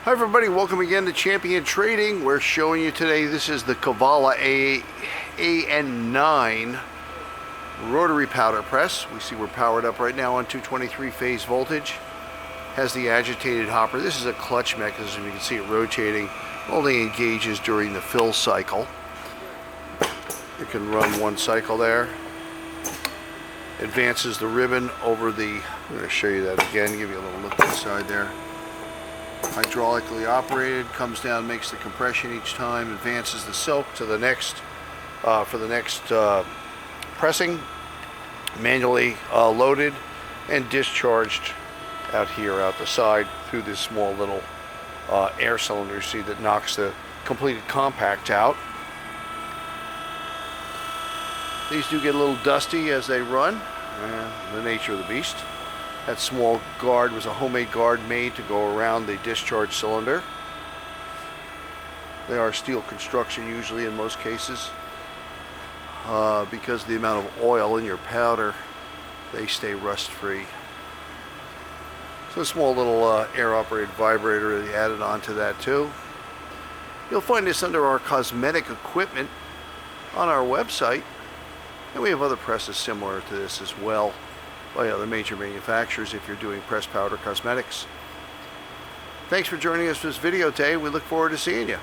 Hi everybody, welcome again to Champion Trading. We're showing you today, this is the Cavalla AN-9 rotary powder press. We see we're powered up right now on 223 phase voltage. Has the agitated hopper. This is a clutch mechanism. You can see it rotating. Only engages during the fill cycle. You can run one cycle there. Advances the ribbon over the, I'm going to show you that again, give you a little look inside there. Hydraulically operated, comes down, makes the compression each time, advances the silk to the next, for the next pressing, manually loaded and discharged out here, out the side, through this small little air cylinder, see, that knocks the completed compact out. These do get a little dusty as they run, the nature of the beast. That small guard was a homemade guard made to go around the discharge cylinder. They are steel construction usually in most cases. Because of the amount of oil in your powder, they stay rust free. So a small little air operated vibrator added onto that too. You'll find this under our cosmetic equipment on our website. And we have other presses similar to this as well by other major manufacturers if you're doing press powder cosmetics. Thanks for joining us for this video today. We look forward to seeing you.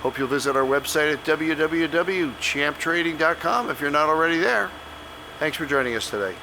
Hope you'll visit our website at www.champtrading.com if you're not already there. Thanks for joining us today.